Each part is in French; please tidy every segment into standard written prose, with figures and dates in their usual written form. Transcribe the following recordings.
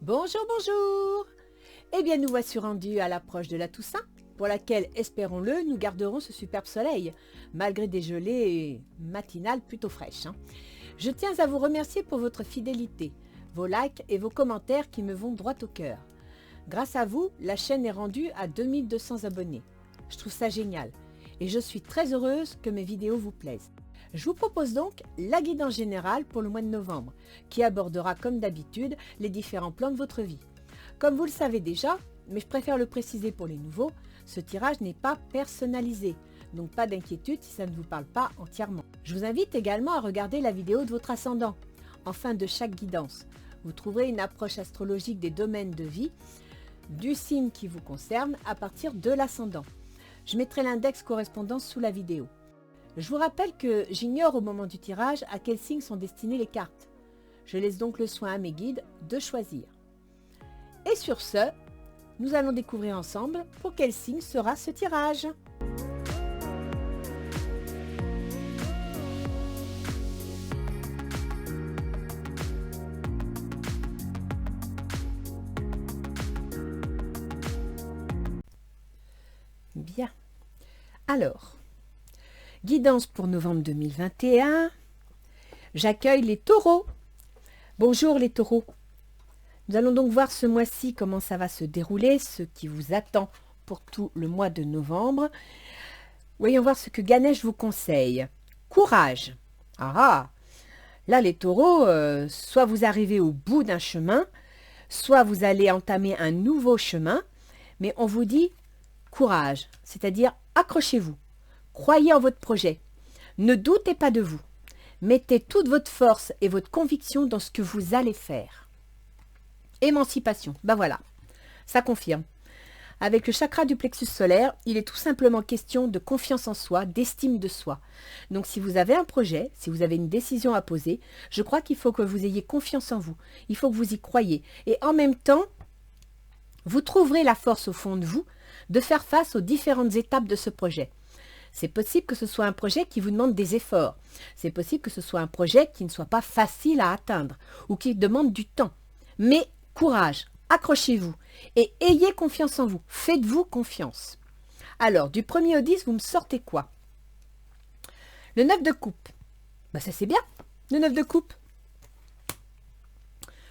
Bonjour, bonjour. Eh bien, nous voici rendus à l'approche de la Toussaint, pour laquelle, espérons-le, nous garderons ce superbe soleil, malgré des gelées matinales plutôt fraîches. Je tiens à vous remercier pour votre fidélité, vos likes et vos commentaires qui me vont droit au cœur. Grâce à vous, la chaîne est rendue à 2200 abonnés. Je trouve ça génial et je suis très heureuse que mes vidéos vous plaisent. Je vous propose donc la guidance générale pour le mois de novembre, qui abordera comme d'habitude les différents plans de votre vie. Comme vous le savez déjà, mais je préfère le préciser pour les nouveaux, ce tirage n'est pas personnalisé, donc pas d'inquiétude si ça ne vous parle pas entièrement. Je vous invite également à regarder la vidéo de votre ascendant, en fin de chaque guidance. Vous trouverez une approche astrologique des domaines de vie, du signe qui vous concerne à partir de l'ascendant. Je mettrai l'index correspondant sous la vidéo. Je vous rappelle que j'ignore au moment du tirage à quel signe sont destinées les cartes. Je laisse donc le soin à mes guides de choisir. Et sur ce, nous allons découvrir ensemble pour quel signe sera ce tirage. Bien. Alors, guidance pour novembre 2021. J'accueille les taureaux. Bonjour les taureaux. Nous allons donc voir ce mois-ci comment ça va se dérouler, ce qui vous attend pour tout le mois de novembre. Voyons voir ce que Ganesh vous conseille. Courage. Ah, là les taureaux, soit vous arrivez au bout d'un chemin, soit vous allez entamer un nouveau chemin, mais on vous dit courage, c'est-à-dire accrochez-vous. Croyez en votre projet. Ne doutez pas de vous. Mettez toute votre force et votre conviction dans ce que vous allez faire. Émancipation. Ben voilà, ça confirme. Avec le chakra du plexus solaire, il est tout simplement question de confiance en soi, d'estime de soi. Donc si vous avez un projet, si vous avez une décision à poser, je crois qu'il faut que vous ayez confiance en vous. Il faut que vous y croyiez. Et en même temps, vous trouverez la force au fond de vous de faire face aux différentes étapes de ce projet. C'est possible que ce soit un projet qui vous demande des efforts. C'est possible que ce soit un projet qui ne soit pas facile à atteindre ou qui demande du temps. Mais courage, accrochez-vous et ayez confiance en vous. Faites-vous confiance. Alors, du 1er au 10, vous me sortez quoi? Le 9 de coupe. Ben ça c'est bien, le 9 de coupe.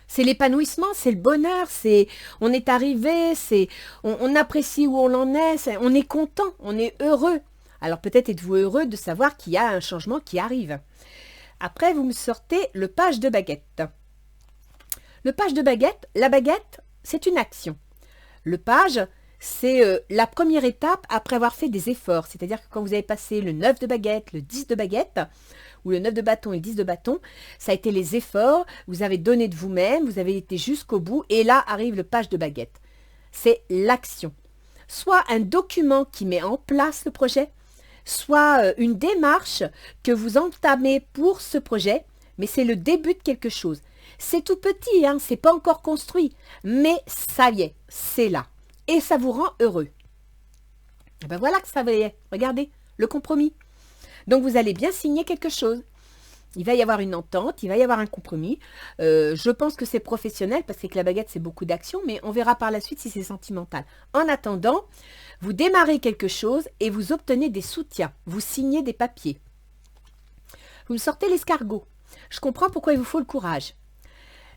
C'est l'épanouissement, c'est le bonheur, on est arrivé, on apprécie où on en est, on est content, on est heureux. Alors peut-être êtes-vous heureux de savoir qu'il y a un changement qui arrive. Après, vous me sortez le page de baguette. Le page de baguette, la baguette, c'est une action. Le page, c'est la première étape après avoir fait des efforts. C'est-à-dire que quand vous avez passé le 9 de baguette, le 10 de baguette, ou le 9 de bâton et le 10 de bâton, ça a été les efforts, vous avez donné de vous-même, vous avez été jusqu'au bout, et là arrive le page de baguette. C'est l'action. Soit un document qui met en place le projet, soit une démarche que vous entamez pour ce projet, mais c'est le début de quelque chose. C'est tout petit, hein, c'est pas encore construit, mais ça y est, c'est là. Et ça vous rend heureux. Et ben voilà que ça y est, regardez, le compromis. Donc vous allez bien signer quelque chose. Il va y avoir une entente, il va y avoir un compromis. Je pense que c'est professionnel parce que la baguette c'est beaucoup d'action, mais on verra par la suite si c'est sentimental. En attendant, vous démarrez quelque chose et vous obtenez des soutiens. Vous signez des papiers. Vous me sortez l'escargot. Je comprends pourquoi il vous faut le courage.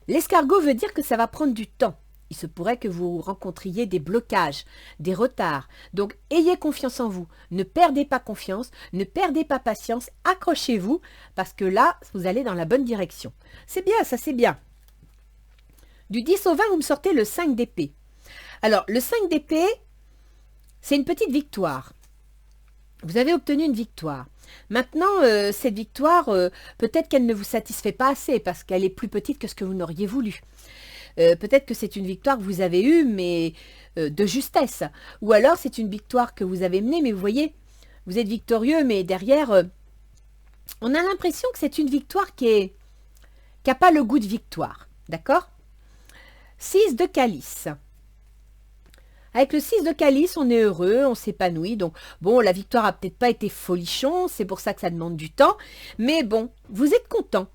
L'escargot veut dire que ça va prendre du temps. Il se pourrait que vous rencontriez des blocages, des retards. Donc, ayez confiance en vous. Ne perdez pas confiance, ne perdez pas patience. Accrochez-vous parce que là, vous allez dans la bonne direction. C'est bien, ça c'est bien. Du 10 au 20, vous me sortez le 5 d'épée. Alors, le 5 d'épée, c'est une petite victoire. Vous avez obtenu une victoire. Maintenant, cette victoire, peut-être qu'elle ne vous satisfait pas assez parce qu'elle est plus petite que ce que vous n'auriez voulu. Peut-être que c'est une victoire que vous avez eue, mais de justesse. Ou alors, c'est une victoire que vous avez menée, mais vous voyez, vous êtes victorieux, mais derrière, on a l'impression que c'est une victoire qui n'a pas le goût de victoire. D'accord? 6 de calice. Avec le 6 de calice, on est heureux, on s'épanouit. Donc, bon, la victoire n'a peut-être pas été folichon, c'est pour ça que ça demande du temps. Mais bon, vous êtes content.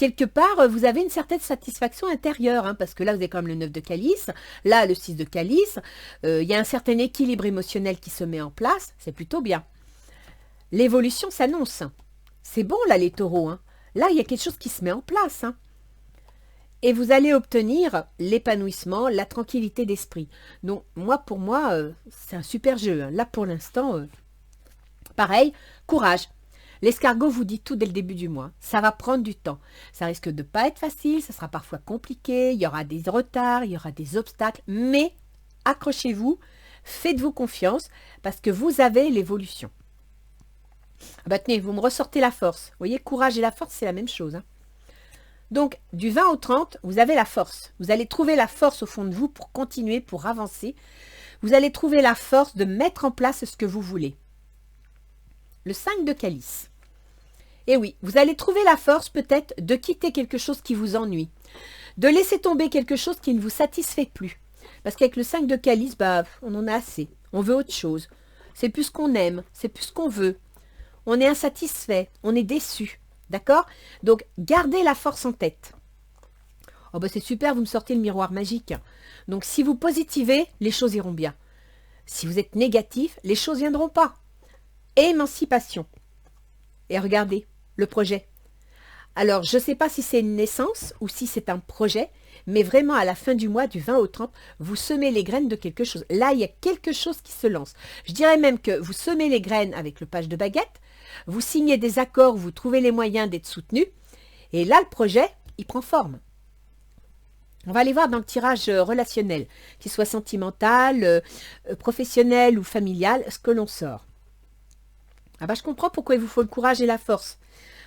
quelque part, vous avez une certaine satisfaction intérieure, hein, parce que là, vous avez quand même le 9 de calice, là, le 6 de calice, il y a un certain équilibre émotionnel qui se met en place, c'est plutôt bien. L'évolution s'annonce. C'est bon, là, les taureaux. Hein. Là, il y a quelque chose qui se met en place. Hein. Et vous allez obtenir l'épanouissement, la tranquillité d'esprit. Donc, pour moi, c'est un super jeu. Hein. Là, pour l'instant, pareil, courage. L'escargot vous dit tout dès le début du mois. Ça va prendre du temps. Ça risque de ne pas être facile, ça sera parfois compliqué, il y aura des retards, il y aura des obstacles, mais accrochez-vous, faites-vous confiance, parce que vous avez l'évolution. Ah bah tenez, vous me ressortez la force. Vous voyez, courage et la force, c'est la même chose. Hein. Donc, du 20 au 30, vous avez la force. Vous allez trouver la force au fond de vous pour continuer, pour avancer. Vous allez trouver la force de mettre en place ce que vous voulez. Le 5 de calice. Et oui, vous allez trouver la force peut-être de quitter quelque chose qui vous ennuie, de laisser tomber quelque chose qui ne vous satisfait plus. Parce qu'avec le 5 de calice, on en a assez. On veut autre chose. C'est plus ce qu'on aime, c'est plus ce qu'on veut. On est insatisfait, on est déçu. D'accord? Donc, gardez la force en tête. Oh c'est super, vous me sortez le miroir magique. Donc, si vous positivez, les choses iront bien. Si vous êtes négatif, les choses ne viendront pas. Émancipation. Et regardez, le projet. Alors, je ne sais pas si c'est une naissance ou si c'est un projet, mais vraiment à la fin du mois, du 20 au 30, vous semez les graines de quelque chose. Là, il y a quelque chose qui se lance. Je dirais même que vous semez les graines avec le page de baguette, vous signez des accords, vous trouvez les moyens d'être soutenu, et là, le projet, il prend forme. On va aller voir dans le tirage relationnel, qu'il soit sentimental, professionnel ou familial, ce que l'on sort. Ah je comprends pourquoi il vous faut le courage et la force.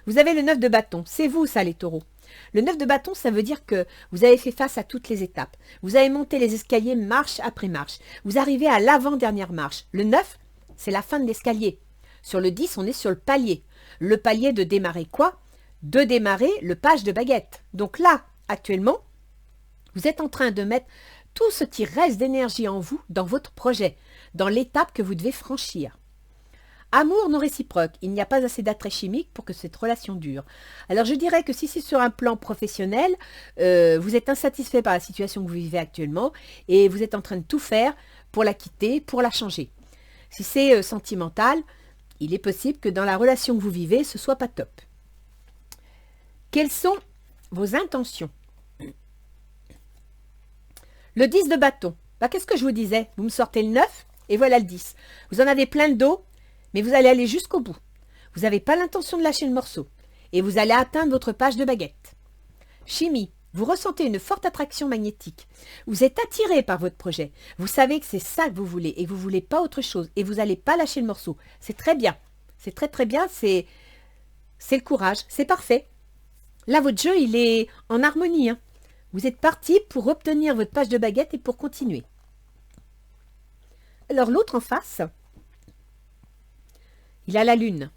Vous avez le 9 de bâton, c'est vous ça les taureaux. Le 9 de bâton, ça veut dire que vous avez fait face à toutes les étapes. Vous avez monté les escaliers marche après marche. Vous arrivez à l'avant-dernière marche. Le 9, c'est la fin de l'escalier. Sur le 10, on est sur le palier. Le palier de démarrer quoi? De démarrer le page de baguette. Donc là, actuellement, vous êtes en train de mettre tout ce qui reste d'énergie en vous dans votre projet, dans l'étape que vous devez franchir. Amour non réciproque, il n'y a pas assez d'attrait chimique pour que cette relation dure. Alors je dirais que si c'est sur un plan professionnel, vous êtes insatisfait par la situation que vous vivez actuellement et vous êtes en train de tout faire pour la quitter, pour la changer. Si c'est sentimental, il est possible que dans la relation que vous vivez, ce soit pas top. Quelles sont vos intentions? Le 10 de bâton, qu'est-ce que je vous disais? Vous me sortez le 9 et voilà le 10. Vous en avez plein le dos. Mais vous allez aller jusqu'au bout. Vous n'avez pas l'intention de lâcher le morceau. Et vous allez atteindre votre page de baguette. Chimie, vous ressentez une forte attraction magnétique. Vous êtes attiré par votre projet. Vous savez que c'est ça que vous voulez et vous ne voulez pas autre chose. Et vous n'allez pas lâcher le morceau. C'est très bien. C'est très très bien. C'est le courage. C'est parfait. Là, votre jeu, il est en harmonie. Hein. Vous êtes parti pour obtenir votre page de baguette et pour continuer. Alors, l'autre en face... il a la lune.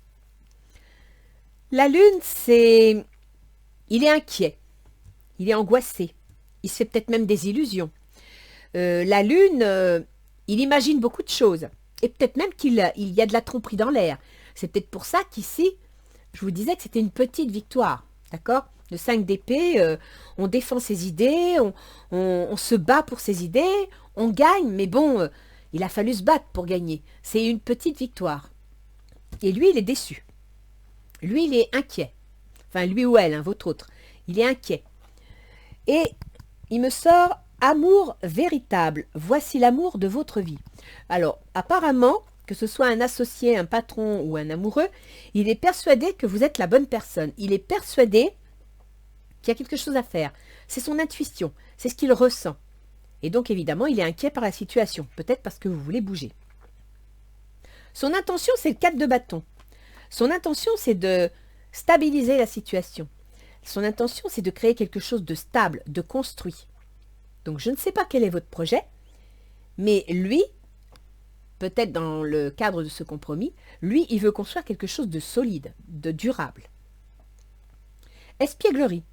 La lune, c'est... il est inquiet. Il est angoissé. Il se fait peut-être même des illusions. La lune, il imagine beaucoup de choses. Et peut-être même qu'il y a de la tromperie dans l'air. C'est peut-être pour ça qu'ici, je vous disais que c'était une petite victoire. D'accord? Le 5 d'épée, on défend ses idées, on se bat pour ses idées, on gagne. Mais bon, il a fallu se battre pour gagner. C'est une petite victoire. Et lui, il est déçu. Lui, il est inquiet. Enfin, lui ou elle, votre autre. Il est inquiet. Et il me sort amour véritable. Voici l'amour de votre vie. Alors, apparemment, que ce soit un associé, un patron ou un amoureux, il est persuadé que vous êtes la bonne personne. Il est persuadé qu'il y a quelque chose à faire. C'est son intuition. C'est ce qu'il ressent. Et donc, évidemment, il est inquiet par la situation. Peut-être parce que vous voulez bouger. Son intention, c'est le 4 de bâton. Son intention, c'est de stabiliser la situation. Son intention, c'est de créer quelque chose de stable, de construit. Donc, je ne sais pas quel est votre projet, mais lui, peut-être dans le cadre de ce compromis, lui, il veut construire quelque chose de solide, de durable. Espièglerie.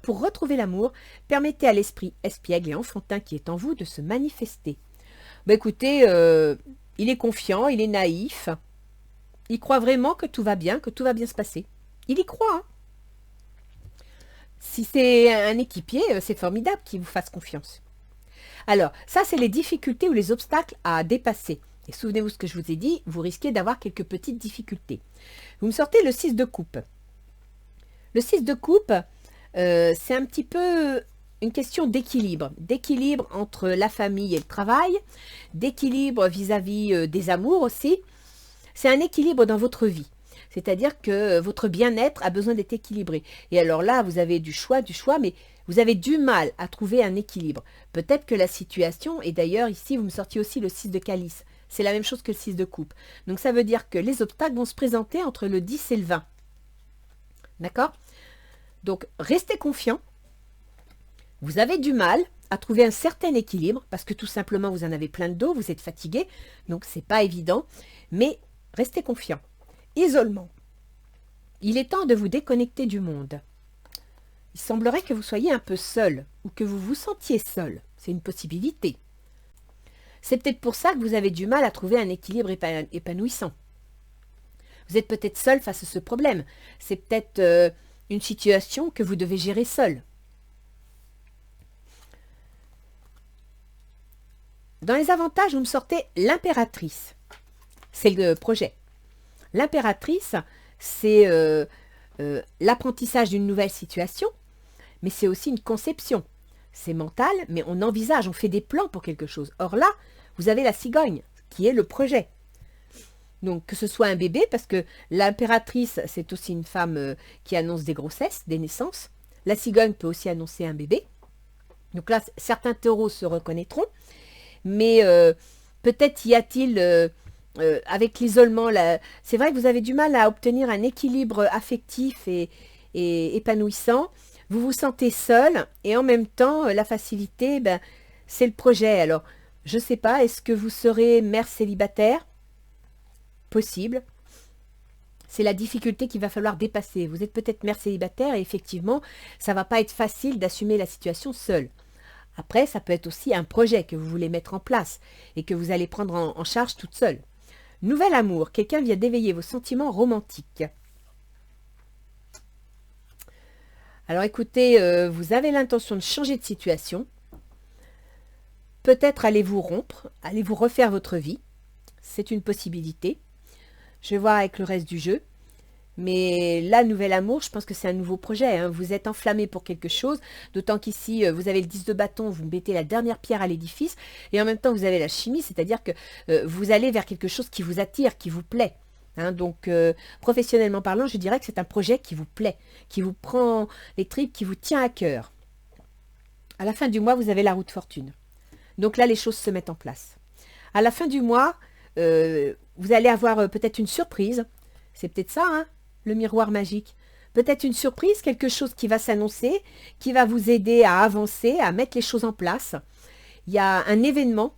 Pour retrouver l'amour, permettez à l'esprit espiègle et enfantin qui est en vous de se manifester. Écoutez, il est confiant, il est naïf. Il croit vraiment que tout va bien se passer. Il y croit. Hein. Si c'est un équipier, c'est formidable qu'il vous fasse confiance. Alors, ça, c'est les difficultés ou les obstacles à dépasser. Et souvenez-vous ce que je vous ai dit, vous risquez d'avoir quelques petites difficultés. Vous me sortez le 6 de coupe. Le 6 de coupe, c'est un petit peu une question d'équilibre entre la famille et le travail, d'équilibre vis-à-vis des amours aussi. C'est un équilibre dans votre vie. C'est-à-dire que votre bien-être a besoin d'être équilibré. Et alors là, vous avez du choix, mais vous avez du mal à trouver un équilibre. Peut-être que la situation, et d'ailleurs ici, vous me sortiez aussi le 6 de calice. C'est la même chose que le 6 de coupe. Donc ça veut dire que les obstacles vont se présenter entre le 10 et le 20. D'accord? Donc restez confiant. Vous avez du mal à trouver un certain équilibre, parce que tout simplement, vous en avez plein de dos, vous êtes fatigué, donc c'est pas évident. Mais restez confiant. Isolement. Il est temps de vous déconnecter du monde. Il semblerait que vous soyez un peu seul ou que vous vous sentiez seul. C'est une possibilité. C'est peut-être pour ça que vous avez du mal à trouver un équilibre épanouissant. Vous êtes peut-être seul face à ce problème. C'est peut-être une situation que vous devez gérer seul. Dans les avantages, vous me sortez l'impératrice. C'est le projet. L'impératrice, c'est l'apprentissage d'une nouvelle situation, mais c'est aussi une conception. C'est mental, mais on envisage, on fait des plans pour quelque chose. Or là, vous avez la cigogne, qui est le projet. Donc, que ce soit un bébé, parce que l'impératrice, c'est aussi une femme qui annonce des grossesses, des naissances. La cigogne peut aussi annoncer un bébé. Donc là, certains taureaux se reconnaîtront, mais peut-être y a-t-il... avec l'isolement, c'est vrai que vous avez du mal à obtenir un équilibre affectif et épanouissant. Vous vous sentez seul et en même temps, la facilité, c'est le projet. Alors, je ne sais pas, est-ce que vous serez mère célibataire? Possible. C'est la difficulté qu'il va falloir dépasser. Vous êtes peut-être mère célibataire et effectivement, ça ne va pas être facile d'assumer la situation seule. Après, ça peut être aussi un projet que vous voulez mettre en place et que vous allez prendre en charge toute seule. Nouvel amour, quelqu'un vient d'éveiller vos sentiments romantiques. Alors écoutez, vous avez l'intention de changer de situation. Peut-être allez-vous rompre, allez-vous refaire votre vie. C'est une possibilité. Je vais voir avec le reste du jeu. Mais là, nouvel amour, je pense que c'est un nouveau projet. Hein. Vous êtes enflammé pour quelque chose, d'autant qu'ici, vous avez le 10 de bâton, vous mettez la dernière pierre à l'édifice, et en même temps, vous avez la chimie, c'est-à-dire que vous allez vers quelque chose qui vous attire, qui vous plaît. Hein. Donc, professionnellement parlant, je dirais que c'est un projet qui vous plaît, qui vous prend les tripes, qui vous tient à cœur. À la fin du mois, vous avez la roue de fortune. Donc là, les choses se mettent en place. À la fin du mois, vous allez avoir peut-être une surprise. C'est peut-être ça, hein, le miroir magique. Peut-être une surprise, quelque chose qui va s'annoncer, qui va vous aider à avancer, à mettre les choses en place. Il y a un événement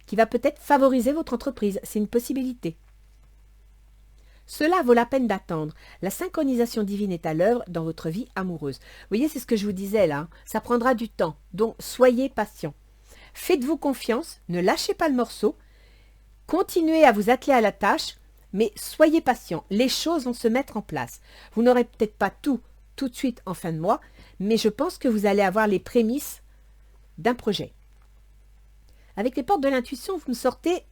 qui va peut-être favoriser votre entreprise. C'est une possibilité. Cela vaut la peine d'attendre. La synchronisation divine est à l'œuvre dans votre vie amoureuse. Vous voyez, c'est ce que je vous disais là. Hein. Ça prendra du temps. Donc, soyez patient. Faites-vous confiance. Ne lâchez pas le morceau. Continuez à vous atteler à la tâche. Mais soyez patient, les choses vont se mettre en place. Vous n'aurez peut-être pas tout de suite en fin de mois, mais je pense que vous allez avoir les prémices d'un projet. Avec les portes de l'intuition, vous me sortez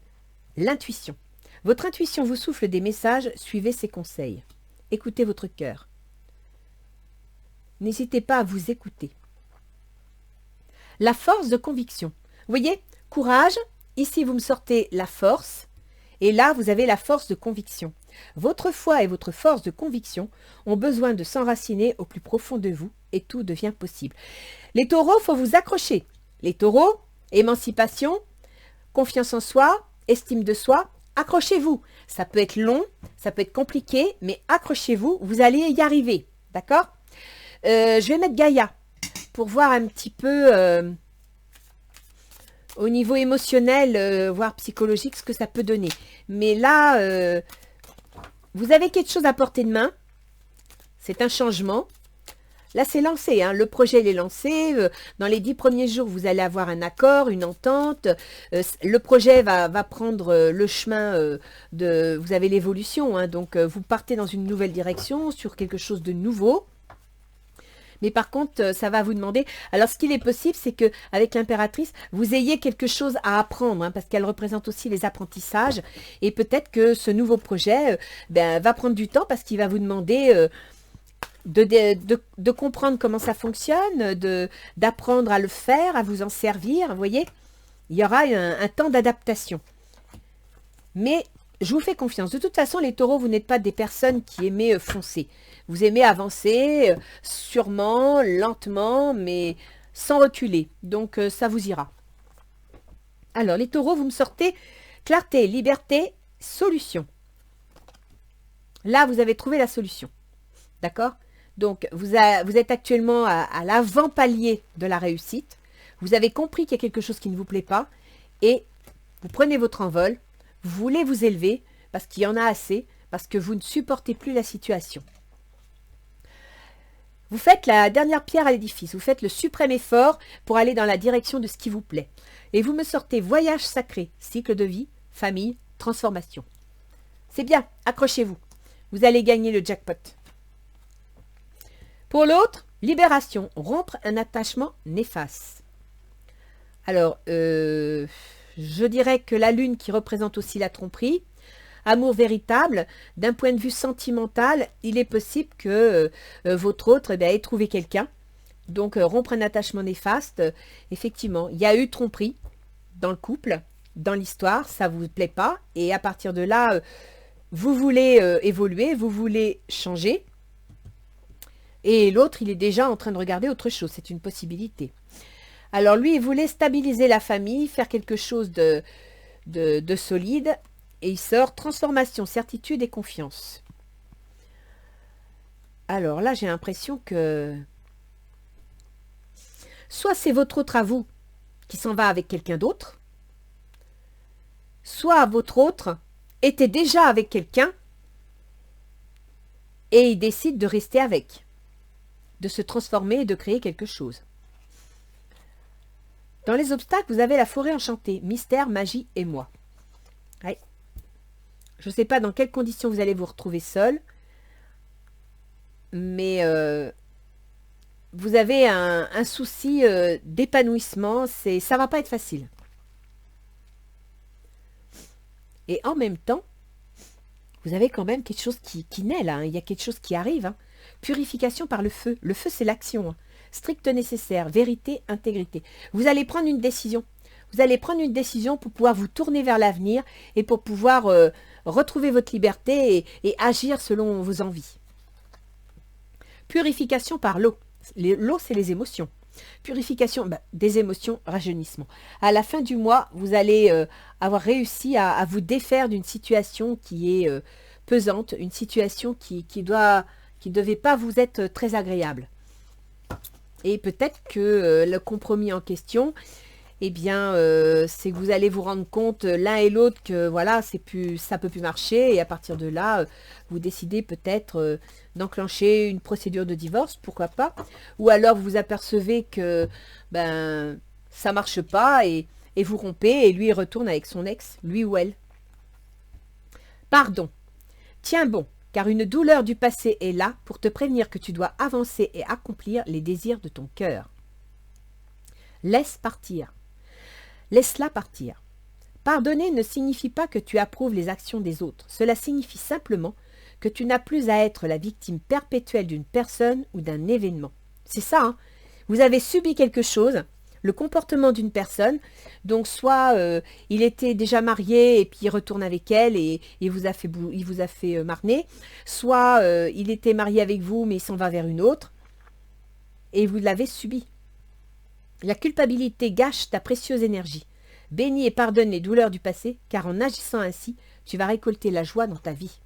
l'intuition. Votre intuition vous souffle des messages, suivez ses conseils. Écoutez votre cœur. N'hésitez pas à vous écouter. La force de conviction. Vous voyez, courage, ici vous me sortez la force. Et là, vous avez la force de conviction. Votre foi et votre force de conviction ont besoin de s'enraciner au plus profond de vous et tout devient possible. Les taureaux, il faut vous accrocher. Les taureaux, émancipation, confiance en soi, estime de soi, accrochez-vous. Ça peut être long, ça peut être compliqué, mais accrochez-vous, vous allez y arriver. D'accord? Je vais mettre Gaïa pour voir un petit peu... au niveau émotionnel, voire psychologique, ce que ça peut donner. Mais là, vous avez quelque chose à portée de main. C'est un changement. Là, c'est lancé. Hein. Le projet, il est lancé. Dans les 10 premiers jours, vous allez avoir un accord, une entente. Le projet va prendre le chemin de... Vous avez l'évolution. Hein, donc, vous partez dans une nouvelle direction, sur quelque chose de nouveau. Mais par contre, ça va vous demander... Alors, ce qu'il est possible, c'est que avec l'impératrice, vous ayez quelque chose à apprendre, hein, parce qu'elle représente aussi les apprentissages. Et peut-être que ce nouveau projet va prendre du temps, parce qu'il va vous demander de comprendre comment ça fonctionne, d'apprendre à le faire, à vous en servir. Vous voyez, il y aura un temps d'adaptation. Mais je vous fais confiance. De toute façon, les taureaux, vous n'êtes pas des personnes qui aimez foncer. Vous aimez avancer, sûrement, lentement, mais sans reculer. Donc, ça vous ira. Alors, les taureaux, vous me sortez clarté, liberté, solution. Là, vous avez trouvé la solution. D'accord? Donc, vous êtes actuellement à l'avant-palier de la réussite. Vous avez compris qu'il y a quelque chose qui ne vous plaît pas. Et vous prenez votre envol. Vous voulez vous élever parce qu'il y en a assez, parce que vous ne supportez plus la situation. Vous faites la dernière pierre à l'édifice, vous faites le suprême effort pour aller dans la direction de ce qui vous plaît. Et vous me sortez voyage sacré, cycle de vie, famille, transformation. C'est bien, accrochez-vous. Vous allez gagner le jackpot. Pour l'autre, libération, rompre un attachement néfaste. Alors, je dirais que la lune qui représente aussi la tromperie, amour véritable, d'un point de vue sentimental, il est possible que votre autre ait trouvé quelqu'un. Donc, rompre un attachement néfaste, effectivement, il y a eu tromperie dans le couple, dans l'histoire, ça ne vous plaît pas. Et à partir de là, vous voulez évoluer, vous voulez changer. Et l'autre, il est déjà en train de regarder autre chose, c'est une possibilité. Alors lui, il voulait stabiliser la famille, faire quelque chose de solide. Et il sort transformation, certitude et confiance. Alors là, j'ai l'impression que soit c'est votre autre à vous qui s'en va avec quelqu'un d'autre, soit votre autre était déjà avec quelqu'un et il décide de rester avec, de se transformer et de créer quelque chose. Dans les obstacles, vous avez la forêt enchantée, mystère, magie et moi. Ouais. Je ne sais pas dans quelles conditions vous allez vous retrouver seul, mais vous avez un souci d'épanouissement, ça ne va pas être facile. Et en même temps, vous avez quand même quelque chose qui naît là, hein. Il y a quelque chose qui arrive. Hein. Purification par le feu. Le feu, c'est l'action. Hein. Strict nécessaire, vérité, intégrité. Vous allez prendre une décision. Vous allez prendre une décision pour pouvoir vous tourner vers l'avenir et pour pouvoir retrouver votre liberté et agir selon vos envies. Purification par l'eau. L'eau, c'est les émotions. Purification des émotions, rajeunissement. À la fin du mois, vous allez avoir réussi à vous défaire d'une situation qui est pesante, une situation qui devait pas vous être très agréable. Et peut-être que le compromis en question, eh bien, c'est que vous allez vous rendre compte l'un et l'autre que voilà, ça peut plus marcher. Et à partir de là, vous décidez peut-être d'enclencher une procédure de divorce, pourquoi pas. Ou alors vous vous apercevez que ça marche pas et vous rompez et lui il retourne avec son ex, lui ou elle. Pardon. Tiens bon, car une douleur du passé est là pour te prévenir que tu dois avancer et accomplir les désirs de ton cœur. Laisse partir. Laisse-la partir. Pardonner ne signifie pas que tu approuves les actions des autres. Cela signifie simplement que tu n'as plus à être la victime perpétuelle d'une personne ou d'un événement. C'est ça, hein. Vous avez subi quelque chose, le comportement d'une personne, donc soit il était déjà marié et puis il retourne avec elle et il vous a fait marner, soit il était marié avec vous mais il s'en va vers une autre et vous l'avez subi. La culpabilité gâche ta précieuse énergie. Bénis et pardonne les douleurs du passé, car en agissant ainsi, tu vas récolter la joie dans ta vie.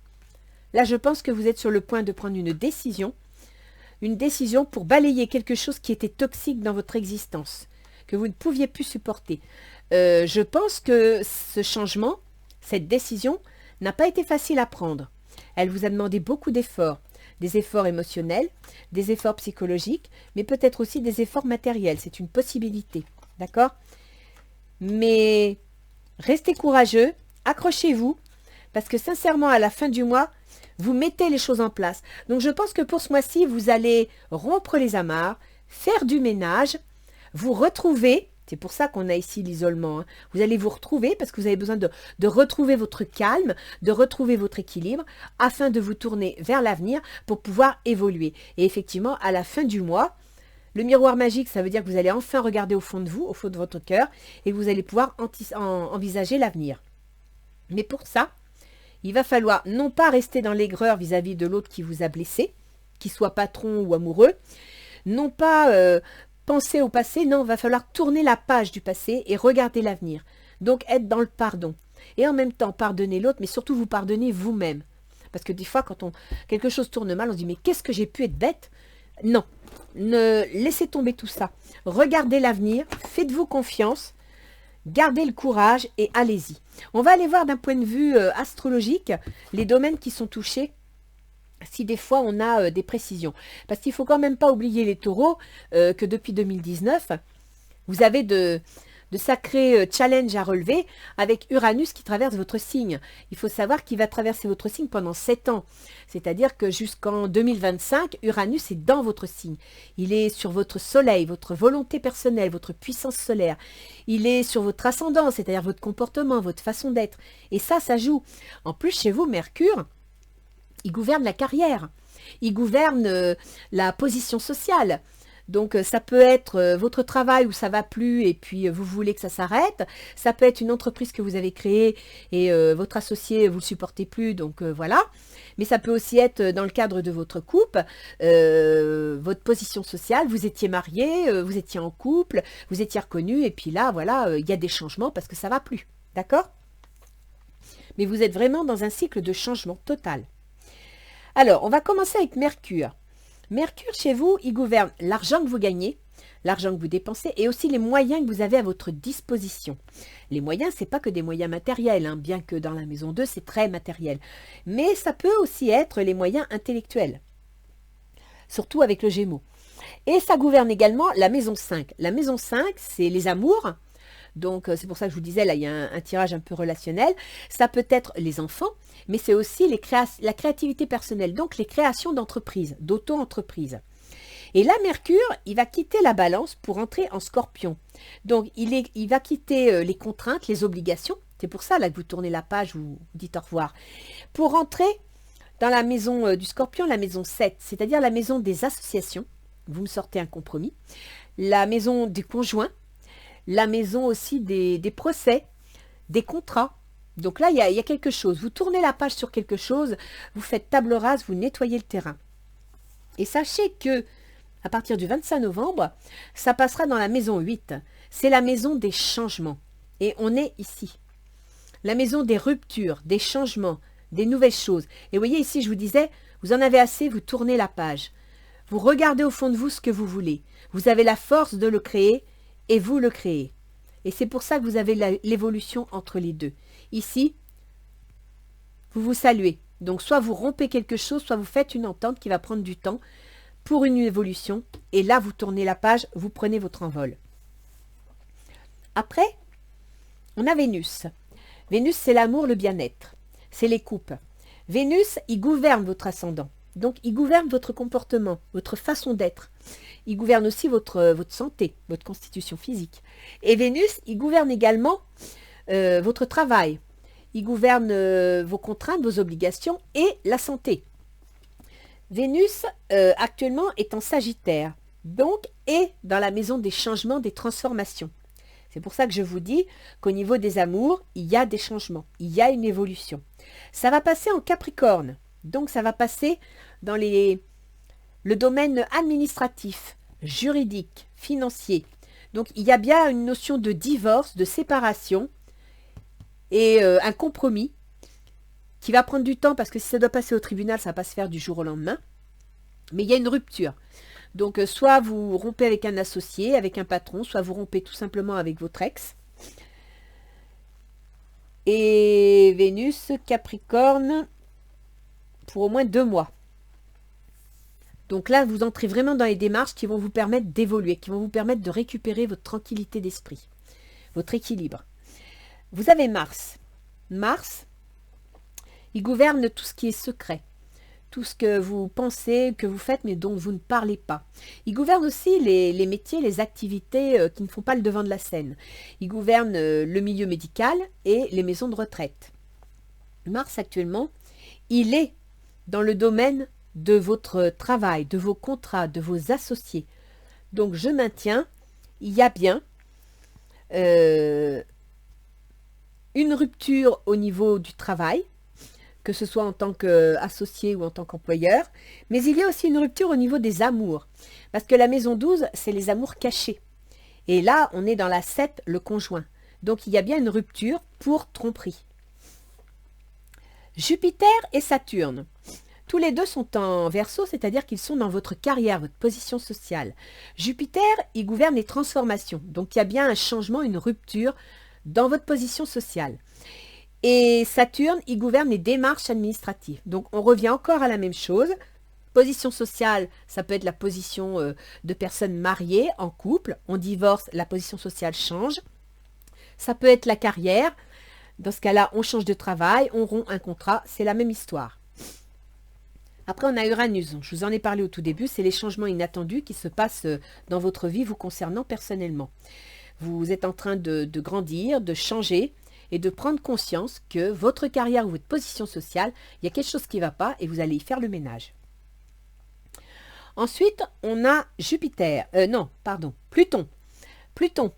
Là, je pense que vous êtes sur le point de prendre une décision pour balayer quelque chose qui était toxique dans votre existence, que vous ne pouviez plus supporter. Je pense que ce changement, cette décision, n'a pas été facile à prendre. Elle vous a demandé beaucoup d'efforts. Des efforts émotionnels, des efforts psychologiques, mais peut-être aussi des efforts matériels. C'est une possibilité, d'accord? Mais restez courageux, accrochez-vous, parce que sincèrement, à la fin du mois, Vous mettez les choses en place. Donc je pense que pour ce mois-ci, vous allez rompre les amarres, faire du ménage, vous retrouver. C'est pour ça qu'on a ici l'isolement. Hein. Vous allez vous retrouver parce que vous avez besoin de retrouver votre calme, de retrouver votre équilibre afin de vous tourner vers l'avenir pour pouvoir évoluer. Et effectivement, à la fin du mois, le miroir magique, ça veut dire que vous allez enfin regarder au fond de vous, au fond de votre cœur, et que vous allez pouvoir envisager l'avenir. Mais pour ça, il va falloir non pas rester dans l'aigreur vis-à-vis de l'autre qui vous a blessé, qu'il soit patron ou amoureux, non pas penser au passé, non, il va falloir tourner la page du passé et regarder l'avenir. Donc être dans le pardon. Et en même temps, pardonner l'autre, mais surtout vous pardonner vous-même. Parce que des fois, quand quelque chose tourne mal, on se dit, mais qu'est-ce que j'ai pu être bête? Non, ne laissez tomber tout ça. Regardez l'avenir, faites-vous confiance, gardez le courage et allez-y. On va aller voir d'un point de vue astrologique les domaines qui sont touchés si des fois on a des précisions. Parce qu'il ne faut quand même pas oublier les taureaux que depuis 2019, vous avez de sacrés challenges à relever avec Uranus qui traverse votre signe. Il faut savoir qu'il va traverser votre signe pendant 7 ans. C'est-à-dire que jusqu'en 2025, Uranus est dans votre signe. Il est sur votre soleil, votre volonté personnelle, votre puissance solaire. Il est sur votre ascendant, c'est-à-dire votre comportement, votre façon d'être. Et ça joue. En plus, chez vous, Mercure, il gouverne la carrière. Il gouverne la position sociale. Donc ça peut être votre travail où ça va plus et puis vous voulez que ça s'arrête. Ça peut être une entreprise que vous avez créée et votre associé vous le supportez plus, donc voilà. Mais ça peut aussi être dans le cadre de votre couple, votre position sociale. Vous étiez marié, vous étiez en couple, vous étiez reconnu et puis là voilà, il y a des changements parce que ça va plus, d'accord? Mais vous êtes vraiment dans un cycle de changement total. Alors on va commencer avec Mercure. Mercure, chez vous, il gouverne l'argent que vous gagnez, l'argent que vous dépensez et aussi les moyens que vous avez à votre disposition. Les moyens, ce n'est pas que des moyens matériels, hein, bien que dans la maison 2, c'est très matériel. Mais ça peut aussi être les moyens intellectuels, surtout avec le Gémeaux. Et ça gouverne également la maison 5. La maison 5, c'est les amours. Donc, c'est pour ça que je vous disais, là, il y a un tirage un peu relationnel. Ça peut être les enfants, mais c'est aussi la créativité personnelle, donc les créations d'entreprise, d'auto-entreprise. Et là, Mercure, il va quitter la balance pour entrer en Scorpion. Donc, il va quitter les contraintes, les obligations. C'est pour ça là que vous tournez la page, vous dites au revoir. Pour entrer dans la maison du Scorpion, la maison 7, c'est-à-dire la maison des associations. Vous me sortez un compromis. La maison du conjoint. La maison aussi des procès, des contrats. Donc là, il y a quelque chose. Vous tournez la page sur quelque chose, vous faites table rase, vous nettoyez le terrain. Et sachez que à partir du 25 novembre, ça passera dans la maison 8. C'est la maison des changements. Et on est ici. La maison des ruptures, des changements, des nouvelles choses. Et vous voyez ici, je vous disais, vous en avez assez, vous tournez la page. Vous regardez au fond de vous ce que vous voulez. Vous avez la force de le créer et vous le créez. Et c'est pour ça que vous avez l'évolution entre les deux. Ici, vous vous saluez. Donc soit vous rompez quelque chose, soit vous faites une entente qui va prendre du temps pour une évolution. Et là, vous tournez la page, vous prenez votre envol. Après, on a Vénus. Vénus, c'est l'amour, le bien-être. C'est les couples. Vénus, il gouverne votre ascendant. Donc, il gouverne votre comportement, votre façon d'être. Il gouverne aussi votre santé, votre constitution physique. Et Vénus, il gouverne également votre travail. Il gouverne vos contraintes, vos obligations et la santé. Vénus, actuellement, est en Sagittaire. Donc, est dans la maison des changements, des transformations. C'est pour ça que je vous dis qu'au niveau des amours, il y a des changements, il y a une évolution. Ça va passer en Capricorne. Donc, ça va passer dans le domaine administratif, juridique, financier. Donc, il y a bien une notion de divorce, de séparation et un compromis qui va prendre du temps parce que si ça doit passer au tribunal, ça ne va pas se faire du jour au lendemain. Mais il y a une rupture. Donc, soit vous rompez avec un associé, avec un patron, soit vous rompez tout simplement avec votre ex. Et Vénus, Capricorne, pour au moins 2 mois. Donc là, vous entrez vraiment dans les démarches qui vont vous permettre d'évoluer, qui vont vous permettre de récupérer votre tranquillité d'esprit, votre équilibre. Vous avez Mars. Mars, il gouverne tout ce qui est secret. tout ce que vous pensez, que vous faites, mais dont vous ne parlez pas. Il gouverne aussi les métiers, les activités qui ne font pas le devant de la scène. Il gouverne le milieu médical et les maisons de retraite. Mars, actuellement, il est dans le domaine de votre travail, de vos contrats, de vos associés. Donc, je maintiens, il y a bien une rupture au niveau du travail, que ce soit en tant qu'associé ou en tant qu'employeur, mais il y a aussi une rupture au niveau des amours, parce que la maison 12, c'est les amours cachés. Et là, on est dans la 7, le conjoint. Donc, il y a bien une rupture pour tromperie. Jupiter et Saturne. Tous les deux sont en Verseau, c'est-à-dire qu'ils sont dans votre carrière, votre position sociale. Jupiter, il gouverne les transformations. Donc, il y a bien un changement, une rupture dans votre position sociale. Et Saturne, il gouverne les démarches administratives. Donc, on revient encore à la même chose. Position sociale, ça peut être la position de personnes mariées, en couple. On divorce, la position sociale change. Ça peut être la carrière. Dans ce cas-là, on change de travail, on rompt un contrat. C'est la même histoire. Après, on a Uranus. Je vous en ai parlé au tout début. C'est les changements inattendus qui se passent dans votre vie vous concernant personnellement. Vous êtes en train de grandir, de changer et de prendre conscience que votre carrière ou votre position sociale, il y a quelque chose qui ne va pas et vous allez y faire le ménage. Ensuite, on a Pluton. Pluton,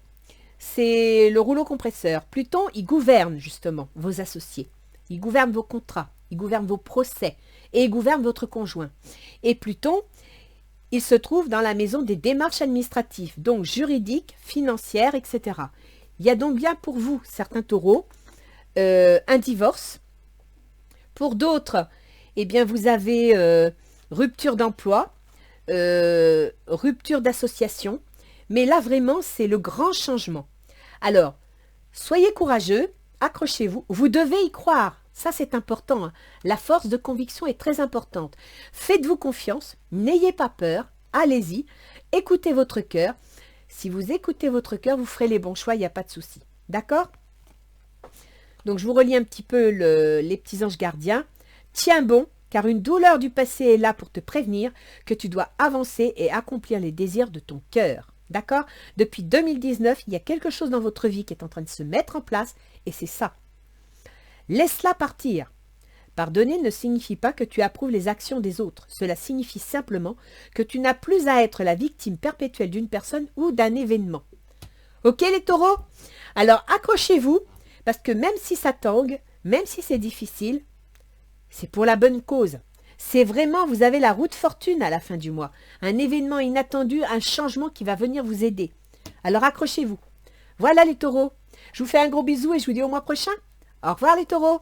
c'est le rouleau compresseur. Pluton, il gouverne justement vos associés. Il gouverne vos contrats, il gouverne vos procès et il gouverne votre conjoint. Et Pluton, il se trouve dans la maison des démarches administratives, donc juridiques, financières, etc. Il y a donc bien pour vous, certains taureaux, un divorce. Pour d'autres, eh bien, vous avez rupture d'emploi, rupture d'association. Mais là, vraiment, c'est le grand changement. Alors, soyez courageux, accrochez-vous, vous devez y croire. Ça, c'est important. Hein. La force de conviction est très importante. Faites-vous confiance, n'ayez pas peur, allez-y, écoutez votre cœur. Si vous écoutez votre cœur, vous ferez les bons choix, il n'y a pas de souci. D'accord? Donc, je vous relis un petit peu les petits anges gardiens. Tiens bon, car une douleur du passé est là pour te prévenir que tu dois avancer et accomplir les désirs de ton cœur. D'accord? Depuis 2019, il y a quelque chose dans votre vie qui est en train de se mettre en place et c'est ça. Laisse-la partir. Pardonner ne signifie pas que tu approuves les actions des autres. Cela signifie simplement que tu n'as plus à être la victime perpétuelle d'une personne ou d'un événement. Ok les taureaux? Alors accrochez-vous parce que même si ça tangue, même si c'est difficile, c'est pour la bonne cause. C'est vraiment, vous avez la roue de fortune à la fin du mois. Un événement inattendu, un changement qui va venir vous aider. Alors accrochez-vous. Voilà les taureaux. Je vous fais un gros bisou et je vous dis au mois prochain. Au revoir les taureaux.